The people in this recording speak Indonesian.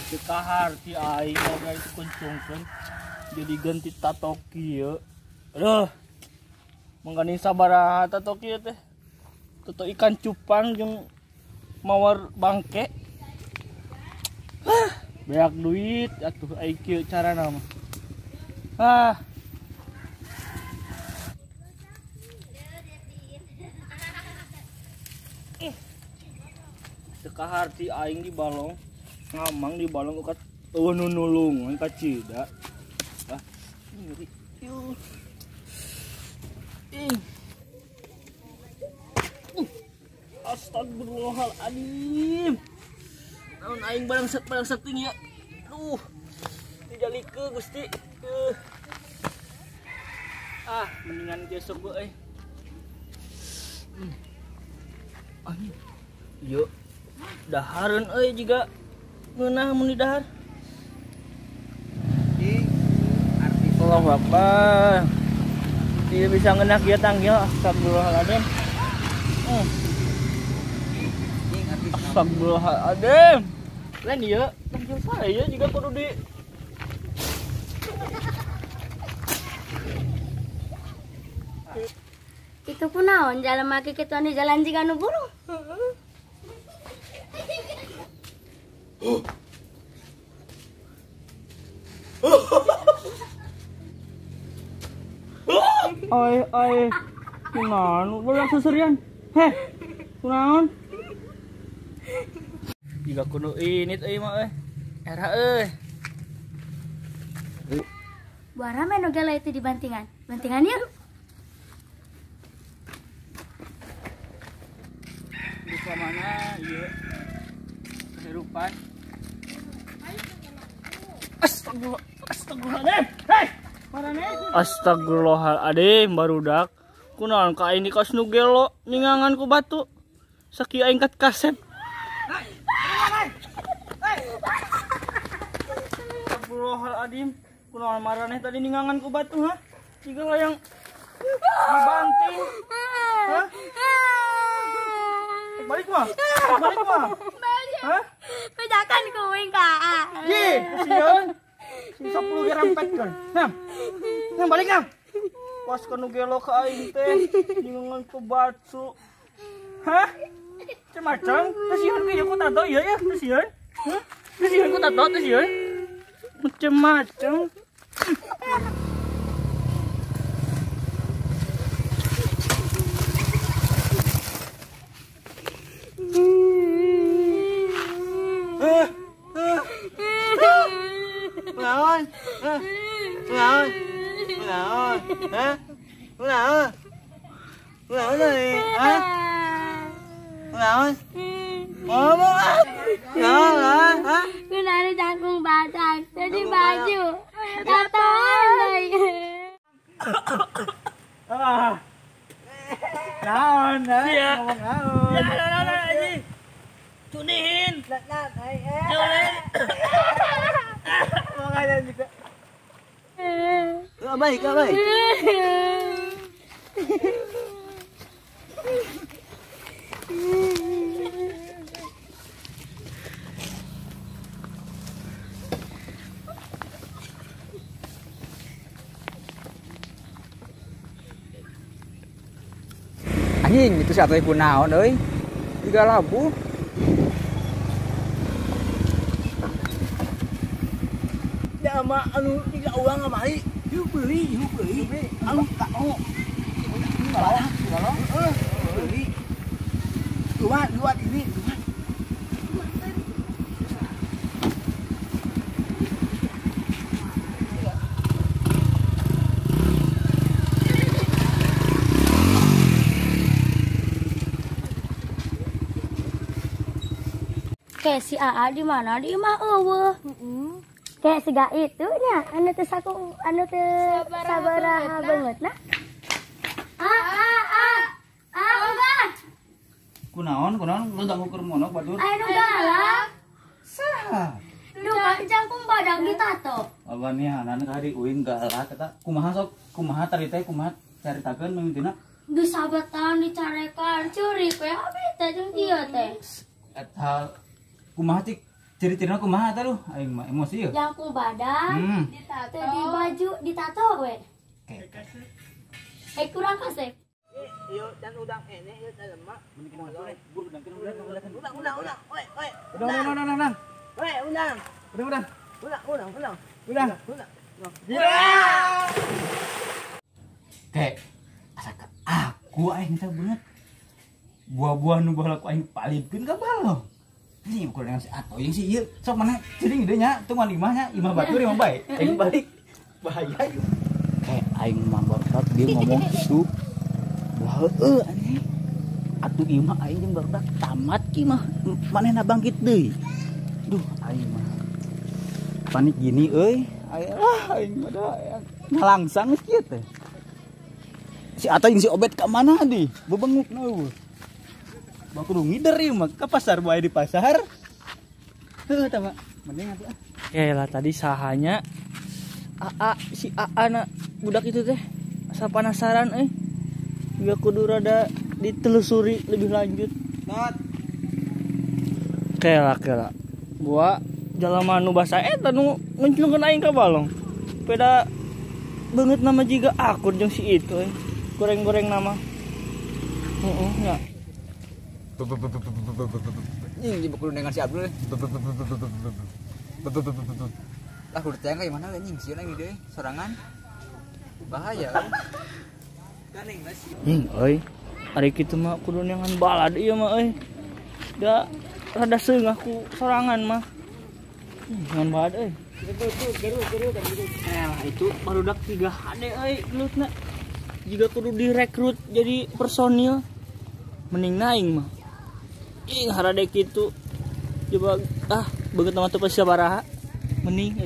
Dekahar ti aing guys kuncungkeun jadi ganti tato kieu. Aduh. Mangganing sabaraha tato kieu teh. Tato ikan cupang jeung mawar bangke. Beak duit atuh aing kieu carana mah. Dekahar ti aing di balong ngamang di balong ukat nulung ka cida. Ngeri. Astagfirullahaladzim. Naon aing balangsat tinggi ya. Aduh. Dijalikeun Gusti. Mendingan besok euy. Anjing. Ieu dahareun euy jiga ngeunah mun di dahar. Allahu Akbar. Tidak bisa ngeunah kieu tanggil. Astagfirullahaladzim. Astagfirullahaladzim. Lain ieu tanggil saya juga kudu di itu kunaon jalema kitu di jalan jiga nu burung. Oi, kunaon? Budak seserian. Heh, kunaon? Jika kudu init euy mah euy. Era euy. Buara menu gala itu di bantingan. Bantingan yuk. Bisa mana ieu? Kehidupan. Astagfirullahaladzim. Hei! Astagfirullahaladzim barudak. Kunaon ka aing di kos nu gelo ningangan ku batu. Sakieu aing kat kasep. Astagfirullahaladzim. Kunaon maraneh tadi ningangan ku batu ha? Jiga layang dibanting. Hah? Balik mah. Hah? Bedakan kuing ka. Ye, sieun. Si 10 gerempetkeun. Nam. Nam balik nam. Pas kanu gelo ka aing teh ningangan ku batu. Hah? Macam teh sieun ge ku tato ieu ya, teh sieun. Hah? Teh sieun ku tato teh sieun. Macem-macem. Kenapa cangkung badak jadi baju tatoan lagi. Naon Iya. ngomong naon. Ya, anjing. Cunihin. Ngomong aja juga. Baik. Anjing itu siapa yang kunaon euy? Tiga labu. Ya mah anu tiga uang kamari. Yuk beli. Anu tak mau. Beli. Dua ini. Kayak si Aa di mana? Di mah eueuh. Kayak siga itu nya anu teh saku anu teh sabaraha bangetna. Obat. Kunaon lu tak ukur monok batur. Anu galak. Saha? Nu kan cangkung badak ditato. Abanian hari uing galak eta kumaha tari teh kumaha caritakeun mimitina. Disabetan dicarekan curi we abi teh jeung ieu teh. Eta kumaha cik ciri-cirina kumaha teh lu? Aing mah emosi ya. Jangkung badan, teu di baju ditato we. Kurang kasih. Yuk dan udang ini yuk dalam mak. Udang. Kayak asalkan aku aing teh bener. Buah-buah nu baheula ku aing palipkeun ka balong. Ini ukur dengan si Ato yang si ieu sok mana cering gede nya teu mah limahnya imah batur imah bae. Aing balik bahaya yuk. Kayak aing mah barudak dia ngomong gitu. Wah heueuh anjing. Atuh imah aing jeung barudak tamat ki mah manehna bangkit deui. Duh aing mah panik gini euy. Aing mah da ngalangsang geus kieu teh. Si Ato yang si Obet ke mana di? Bebenguk na. Bakudu ngider ieu mah ka pasar bae di pasar. Heuh tah mah. Mending atuh. Lah tadi sahanya si AA na budak itu teh. Asa penasaran Juga kudu rada ditelusuri lebih lanjut. Kela. Gua jalema nu basa eta nu ngenclungkeun aing ka balong. Peda beungeut nama jiga akur jeung si itu goreng-goreng nama. Nya. Ini kudu dengan si Abdul. Lah kudu teh ka mana anjing sieun aing deui sorangan. Bahaya. Ganing Euy. Ari kitu mah kudu neangan balad ieu mah Da rada seungah ku sorangan mah. Ngan balad Geru. Itu barudak 3 HD gelutna. Jika kudu direkrut jadi personil mending naing mah. Ing harade kitu. Coba beungeut nama teu sabaraha mending